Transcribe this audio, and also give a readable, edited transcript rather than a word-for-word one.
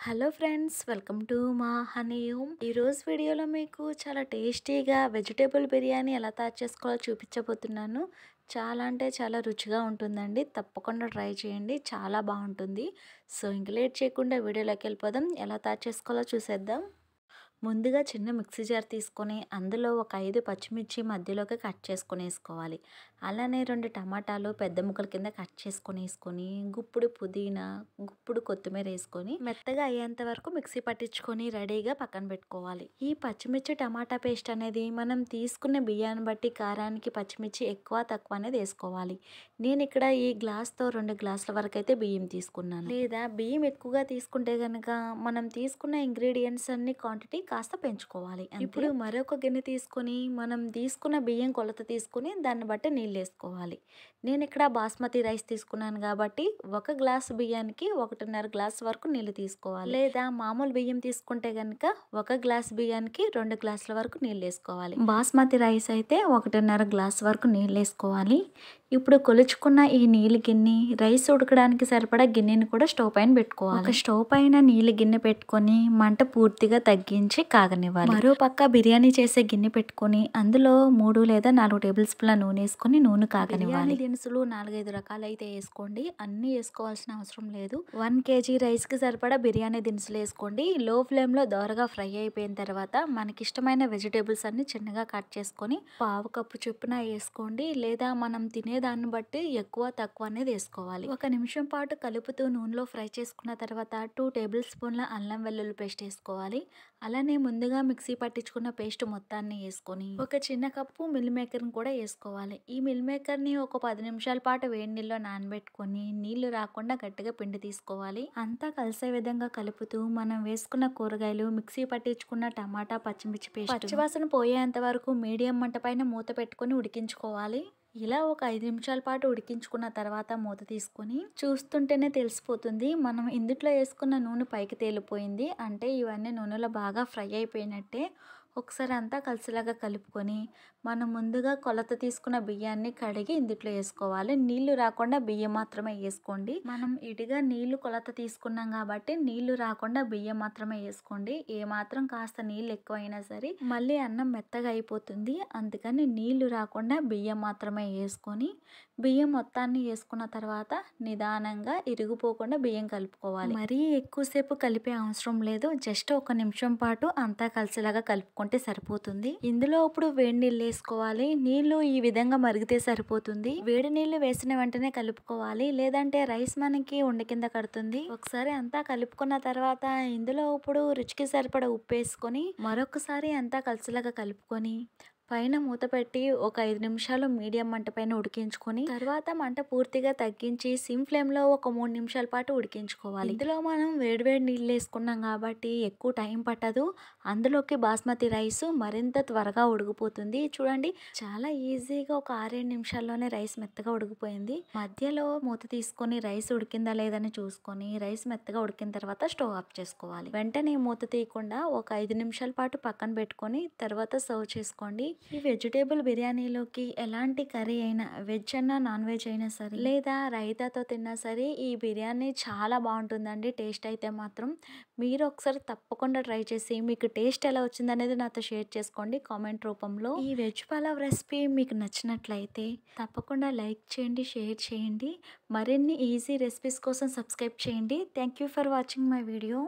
Hello friends, welcome to మా honey home. ఈరోజు వీడియోలో మీకు చాలా టేస్టీగా వెజిటేబుల్ బిర్యానీ ఎలా తయారు చేసుకోవాలో చూపించబోతున్నాను. చాలా అంటే చాలా రుచిగా ఉంటుందండి. తప్పకుండా ట్రై చేయండి, చాలా బాగుంటుంది. సో ఇంక లేట్ చేయకుండా వీడియోలోకి వెళ్ళిపోదాం. ఎలా తయారు చేసుకోవాలో చూసేద్దాం. ముందుగా చిన్న మిక్సీ జార్ తీసుకొని అందులో ఒక 5 పచ్చిమిర్చి మధ్యలోకి కట్ చేసుకొని వేసుకోవాలి. అలానే 2 టమాటాలు పెద్ద ముక్కల కింద కట్ చేసుకొని వేసుకొని, గుప్పుడు పుదీనా, గుప్పుడు కొత్తిమీర వేసుకొని మెత్తగా అయ్యేంత వరకు మిక్సీ పట్టించుకొని రెడీగా పక్కన పెట్టుకోవాలి. ఈ పచ్చిమిర్చి టమాటా పేస్ట్ అనేది మనం తీసుకున్న బియ్యాన్ని బట్టి కారానికి పచ్చిమిర్చి ఎక్కువ తక్కువ అనేది వేసుకోవాలి. నేను ఇక్కడ ఈ గ్లాస్తో 2 గ్లాసుల వరకు అయితే బియ్యం తీసుకున్నాను. లేదా బియ్యం ఎక్కువగా తీసుకుంటే కనుక మనం తీసుకున్న ఇంగ్రీడియంట్స్ అన్ని క్వాంటిటీ కాస్త పెంచుకోవాలి. ఇప్పుడు మరొక గిన్నె తీసుకొని మనం తీసుకున్న బియ్యం కొలత తీసుకుని దాన్ని బట్టి నీళ్ళు వేసుకోవాలి. నేను ఇక్కడ బాస్మతి రైస్ తీసుకున్నాను కాబట్టి 1 గ్లాసు బియ్యానికి 1.5 గ్లాస్ వరకు నీళ్ళు తీసుకోవాలి. లేదా మామూలు బియ్యం తీసుకుంటే కనుక 1 గ్లాస్ బియ్యానికి 2 గ్లాసుల వరకు నీళ్ళు వేసుకోవాలి. బాస్మతి రైస్ అయితే 1.5 గ్లాస్ వరకు నీళ్ళు వేసుకోవాలి. ఇప్పుడు కొలుచుకున్న ఈ నీళ్ళు గిన్నె రైస్ ఉడకడానికి సరిపడా గిన్నెని కూడా స్టవ్ పైన పెట్టుకోవాలి. ఒక స్టవ్ పైన నీళ్ళు గిన్నె పెట్టుకొని మంట పూర్తిగా తగ్గించి కాగనివ్వాలి. మరో పక్క బిర్యానీ చేసే గిన్నె పెట్టుకొని అందులో 3 లేదా 4 టేబుల్ స్పూన్ల నూనె వేసుకొని నూనె కాగనివ్వాలి. దినుసులు 4-5 రకాలు అయితే వేసుకోండి, అన్ని వేసుకోవాల్సిన అవసరం లేదు. 1 కేజీ రైస్ కి సరిపడా బిర్యానీ దినుసులు వేసుకోండి. లో ఫ్లేమ్ లో దోరగా ఫ్రై అయిపోయిన తర్వాత మనకి ఇష్టమైన వెజిటేబుల్స్ అన్ని చిన్నగా కట్ చేసుకొని 1/2 కప్పు చొప్పున వేసుకోండి. లేదా మనం తినేదాన్ని బట్టి ఎక్కువ తక్కువ అనేది వేసుకోవాలి. 1 నిమిషం పాటు కలుపుతూ నూనెలో ఫ్రై చేసుకున్న తర్వాత 2 టేబుల్ స్పూన్ల అల్లం వెల్లుల్లి పేస్ట్ వేసుకోవాలి. అలానే ముందుగా మిక్సీ పట్టించుకున్న పేస్ట్ మొత్తాన్ని వేసుకొని ఒక చిన్న కప్పు మిల్ మేకర్ని కూడా వేసుకోవాలి. ఈ మిల్ మేకర్ని ఒక 10 నిమిషాల పాటు వేడి నీళ్ళలో నానబెట్టుకొని నీళ్లు రాకుండా గట్టిగా పిండి తీసుకోవాలి. అంతా కలిసే విధంగా కలుపుతూ మనం వేసుకున్న కూరగాయలు, మిక్సీ పట్టించుకున్న టమాటా, పచ్చిమిర్చి పేస్ట్ పచ్చివాసన పోయేంత వరకు మీడియం మంట పైన మూత పెట్టుకొని ఉడికించుకోవాలి. ఇలా ఒక 5 నిమిషాల పాటు ఉడికించుకున్న తర్వాత మూత తీసుకొని చూస్తుంటేనే తెలిసిపోతుంది మనం ఇందులో వేసుకున్న నూనె పైకి తేలిపోయింది అంటే ఇవన్నీ నూనెలో బాగా ఫ్రై అయిపోయినట్టే. ఒకసారి అంతా కలిసిలాగా కలుపుకొని మనం ముందుగా కొలత తీసుకున్న బియ్యాన్ని కడిగి ఇందులో వేసుకోవాలి. నీళ్లు రాకుండా బియ్యం మాత్రమే వేసుకోండి. మనం ఇడిగా నీళ్లు కొలత తీసుకున్నాం కాబట్టి నీళ్లు రాకుండా బియ్యం మాత్రమే వేసుకోండి. ఏ మాత్రం కాస్త నీళ్ళు ఎక్కువైనా సరే మళ్ళీ అన్నం మెత్తగా అయిపోతుంది. అందుకని నీళ్లు రాకుండా బియ్యం మాత్రమే వేసుకొని బియ్యం మొత్తాన్ని వేసుకున్న తర్వాత నిదానంగా ఇరిగిపోకుండా బియ్యం కలుపుకోవాలి. మరీ ఎక్కువసేపు కలిపే అవసరం లేదు. జస్ట్ 1 నిమిషం పాటు అంతా కలిసేలాగా కలుపుకుంటే సరిపోతుంది. ఇందులో ఇప్పుడు వేడి నీళ్ళు వేసుకోవాలి. నీళ్లు ఈ విధంగా మరిగితే సరిపోతుంది. వేడి నీళ్లు వేసిన వెంటనే కలుపుకోవాలి, లేదంటే రైస్ మనకి ఉండ కింద కడుతుంది. ఒకసారి అంతా కలుపుకున్న తర్వాత ఇందులో ఇప్పుడు రుచికి సరిపడా ఉప్పు వేసుకొని మరొకసారి అంతా కలిసేలాగా కలుపుకొని పైన మూత పెట్టి ఒక 5 నిమిషాలు మీడియం మంట పైన ఉడికించుకొని తర్వాత మంట పూర్తిగా తగ్గించి సిమ్ ఫ్లేమ్ లో ఒక 3 నిమిషాల పాటు ఉడికించుకోవాలి. ఇందులో మనం వేడివేడి నీళ్ళు వేసుకున్నాం కాబట్టి ఎక్కువ టైం పట్టదు. అందులోకి బాస్మతి రైస్ మరింత త్వరగా ఉడికిపోతుంది. చూడండి, చాలా ఈజీగా ఒక 6-7 నిమిషాల్లోనే రైస్ మెత్తగా ఉడికిపోయింది. మధ్యలో మూత తీసుకొని రైస్ ఉడికిందా లేదని చూసుకొని రైస్ మెత్తగా ఉడికిన తర్వాత స్టవ్ ఆఫ్ చేసుకోవాలి. వెంటనే మూత తీయకుండా ఒక 5 నిమిషాల పాటు పక్కన పెట్టుకొని తర్వాత సర్వ్ చేసుకోండి. ఈ వెజిటేబుల్ బిర్యానీలోకి ఎలాంటి కర్రీ అయినా, వెజ్ అన్నా నాన్ వెజ్ అయినా సరే లేదా రైతాతో తిన్నా సరే ఈ బిర్యానీ చాలా బాగుంటుందండి. టేస్ట్ అయితే మాత్రం మీరు ఒకసారి తప్పకుండా ట్రై చేసి మీకు టేస్ట్ ఎలా వచ్చింది అనేది నాతో షేర్ చేసుకోండి కామెంట్ రూపంలో. ఈ వెజ్ పలావ్ రెసిపీ మీకు నచ్చినట్లయితే తప్పకుండా లైక్ చేయండి, షేర్ చేయండి. మరిన్ని ఈజీ రెసిపీస్ కోసం సబ్స్క్రైబ్ చేయండి. Thank you for watching my video.